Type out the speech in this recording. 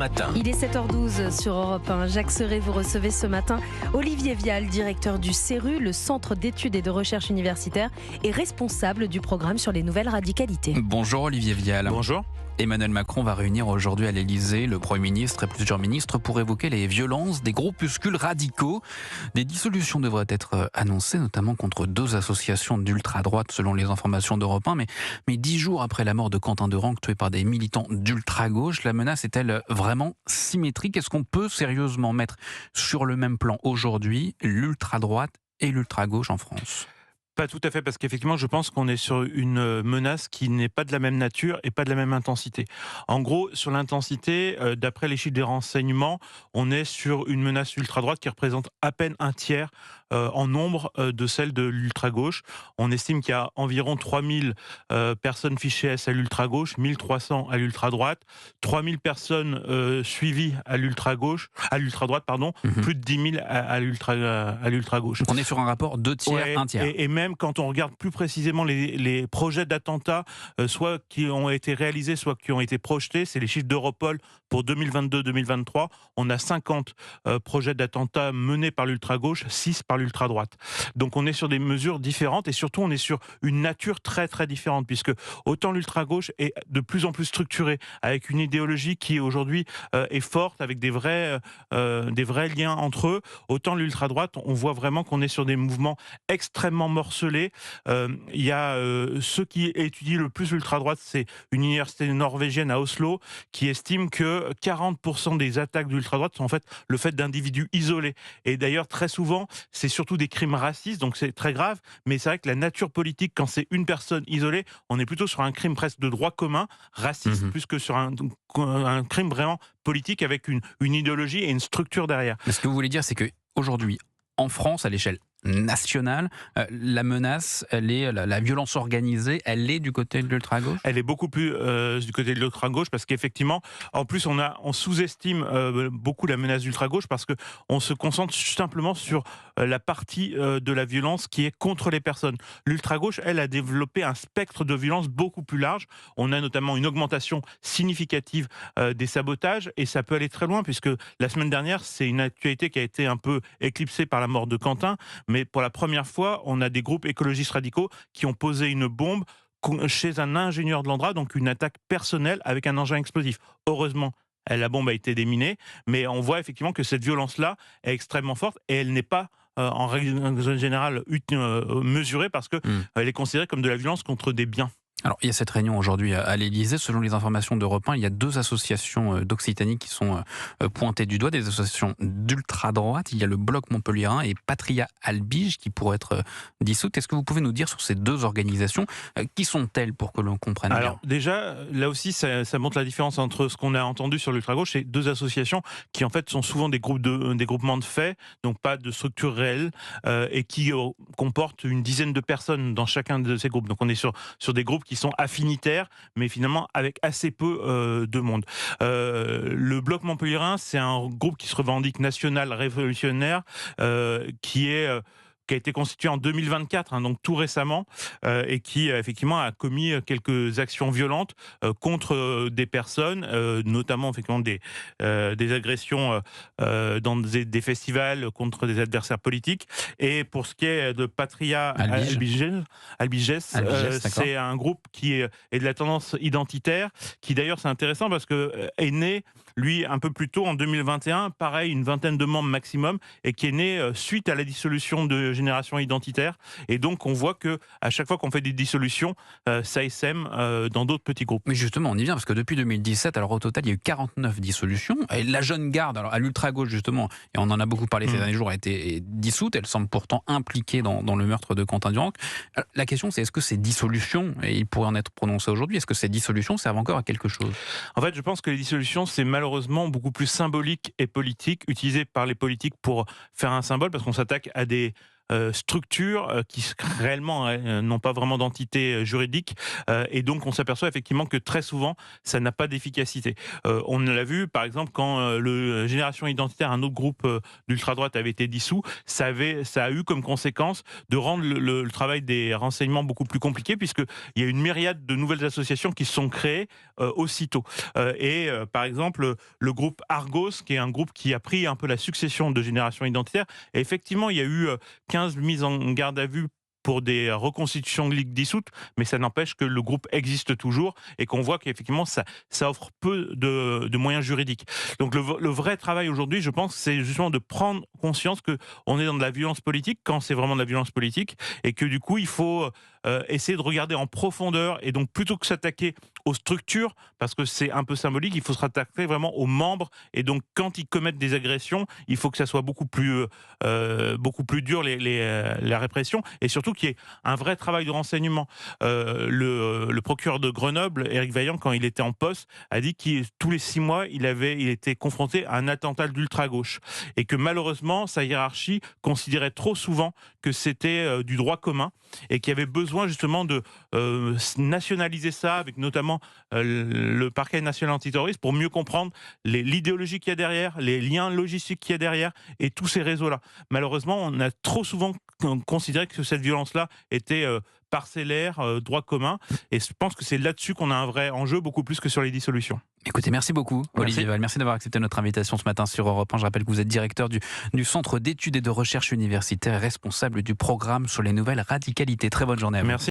Matin. Il est 7h12 sur Europe 1. Jacques Serret, vous recevez ce matin Olivier Vial, directeur du CERU, le Centre d'études et de recherche universitaire, et responsable du programme sur les nouvelles radicalités. Bonjour Olivier Vial. Bonjour. Emmanuel Macron va réunir aujourd'hui à l'Elysée le Premier ministre et plusieurs ministres pour évoquer les violences des groupuscules radicaux. Des dissolutions devraient être annoncées, notamment contre 2 associations d'ultra-droite selon les informations d'Europe 1. Mais 10 jours après la mort de Quentin Derengue tué par des militants d'ultra-gauche, la menace est-elle vraiment symétrique? Est-ce qu'on peut sérieusement mettre sur le même plan aujourd'hui l'ultra-droite et l'ultra-gauche en France? Pas tout à fait, parce qu'effectivement, je pense qu'on est sur une menace qui n'est pas de la même nature et pas de la même intensité. En gros, sur l'intensité, d'après les chiffres des renseignements, on est sur une menace ultra-droite qui représente à peine un tiers en nombre de celle de l'ultra-gauche. On estime qu'il y a environ 3000 personnes fichées S à l'ultra-gauche, 1300 à l'ultra-droite, 3000 personnes suivies à l'ultra-gauche, à l'ultra-droite, pardon, plus de 10 000 à l'ultra-gauche. On est sur un rapport 2 tiers, Ouais, 1 tiers. Et même quand on regarde plus précisément les projets d'attentats, soit qui ont été réalisés, soit qui ont été projetés, c'est les chiffres d'Europol pour 2022-2023. On a 50 projets d'attentats menés par l'ultra-gauche, 6 par l'ultra-droite. Donc on est sur des mesures différentes et surtout on est sur une nature très très différente, puisque autant l'ultra-gauche est de plus en plus structurée, avec une idéologie qui aujourd'hui est forte, avec des vrais liens entre eux, autant l'ultra-droite, on voit vraiment qu'on est sur des mouvements extrêmement morcelés. Il y a ceux qui étudient le plus l'ultra-droite, c'est une université norvégienne à Oslo, qui estime que 40% des attaques de l'ultra-droite sont en fait le fait d'individus isolés. Et d'ailleurs, très souvent, c'est surtout des crimes racistes, donc c'est très grave, mais c'est vrai que la nature politique, quand c'est une personne isolée, on est plutôt sur un crime presque de droit commun, raciste, plus que sur un crime vraiment politique avec une idéologie et une structure derrière. Mais ce que vous voulez dire, c'est qu'aujourd'hui, en France, à l'échelle nationale, la menace, la violence organisée, elle est du côté de l'ultra-gauche? Elle est beaucoup plus du côté de l'ultra-gauche, parce qu'effectivement, en plus, on sous-estime beaucoup la menace d'ultra-gauche, parce qu'on se concentre simplement sur la partie de la violence qui est contre les personnes. L'ultra-gauche, elle, a développé un spectre de violence beaucoup plus large. On a notamment une augmentation significative des sabotages, et ça peut aller très loin, puisque la semaine dernière, c'est une actualité qui a été un peu éclipsée par la mort de Quentin, mais pour la première fois, on a des groupes écologistes radicaux qui ont posé une bombe chez un ingénieur de l'Andra, donc une attaque personnelle avec un engin explosif. Heureusement, la bombe a été déminée, mais on voit effectivement que cette violence-là est extrêmement forte et elle n'est pas en règle générale mesurée, parce qu'elle est considérée comme de la violence contre des biens. Alors, il y a cette réunion aujourd'hui à l'Elysée. Selon les informations d'Europe 1, il y a 2 associations d'Occitanie qui sont pointées du doigt, des associations d'ultra-droite. Il y a le Bloc Montpelliérain et Patria Albige qui pourraient être dissoutes. Est-ce que vous pouvez nous dire sur ces 2 organisations, qui sont-elles pour que l'on comprenne bien? Alors déjà, là aussi, ça montre la différence entre ce qu'on a entendu sur l'ultra-gauche et 2 associations qui en fait sont souvent des groupements de faits, donc pas de structure réelle, et qui comportent une dizaine de personnes dans chacun de ces groupes. Donc on est sur des groupes qui sont affinitaires, mais finalement avec assez peu de monde. Le Bloc Montpelliérain, c'est un groupe qui se revendique national révolutionnaire, qui a été constitué en 2024, donc tout récemment, et qui effectivement a commis quelques actions violentes contre des personnes, notamment effectivement des agressions dans des festivals contre des adversaires politiques. Et pour ce qui est de Patria Albiges, c'est un groupe qui est de la tendance identitaire, qui d'ailleurs c'est intéressant parce que est né lui un peu plus tôt en 2021, pareil, une vingtaine de membres maximum, et qui est né suite à la dissolution de Génération Identitaire. Et donc on voit que à chaque fois qu'on fait des dissolutions, ça essaime dans d'autres petits groupes. Mais justement, on y vient, parce que depuis 2017, alors au total, il y a eu 49 dissolutions. Et la jeune garde, alors à l'ultra-gauche justement, et on en a beaucoup parlé ces derniers jours, a été dissoute. Elle semble pourtant impliquée dans le meurtre de Quentin Derengue. La question, c'est est-ce que ces dissolutions, et il pourrait en être prononcé aujourd'hui, est-ce que ces dissolutions servent encore à quelque chose? En fait, je pense que les dissolutions, c'est malheureusement beaucoup plus symbolique et politique, utilisé par les politiques pour faire un symbole, parce qu'on s'attaque à des structures qui réellement n'ont pas vraiment d'entité juridique, et donc on s'aperçoit effectivement que très souvent ça n'a pas d'efficacité. On l'a vu par exemple quand le Génération Identitaire, un autre groupe d'ultra-droite, avait été dissous, ça a eu comme conséquence de rendre le travail des renseignements beaucoup plus compliqué, puisqu'il y a une myriade de nouvelles associations qui se sont créées aussitôt. Par exemple, le groupe Argos, qui est un groupe qui a pris un peu la succession de Génération Identitaire, et effectivement, il y a eu 15 mises en garde à vue pour des reconstitutions de ligues dissoutes, mais ça n'empêche que le groupe existe toujours et qu'on voit qu'effectivement ça offre peu de moyens juridiques. Donc le vrai travail aujourd'hui, je pense, c'est justement de prendre conscience qu'on est dans de la violence politique, quand c'est vraiment de la violence politique, et que du coup il faut essayer de regarder en profondeur, et donc plutôt que s'attaquer aux structures, parce que c'est un peu symbolique, il faut se rattaquer vraiment aux membres, et donc quand ils commettent des agressions, il faut que ça soit beaucoup plus dur la répression, et surtout qu'il y ait un vrai travail de renseignement. Le procureur de Grenoble, Éric Vaillant, quand il était en poste, a dit que tous les 6 mois, il était confronté à un attentat d'ultra-gauche, et que malheureusement, sa hiérarchie considérait trop souvent que c'était du droit commun, et qu'il y avait besoin justement de nationaliser ça, avec notamment le parquet national antiterroriste, pour mieux comprendre l'idéologie qu'il y a derrière, les liens logistiques qu'il y a derrière, et tous ces réseaux-là. Malheureusement, on a trop souvent considéré que cette violence-là était parcellaire, droit commun, et je pense que c'est là-dessus qu'on a un vrai enjeu, beaucoup plus que sur les dissolutions. Écoutez, merci beaucoup, Olivier Val. Merci d'avoir accepté notre invitation ce matin sur Europe 1. Je rappelle que vous êtes directeur du Centre d'études et de recherche universitaire et responsable du programme sur les nouvelles radicalités. Très bonne journée à vous. Merci.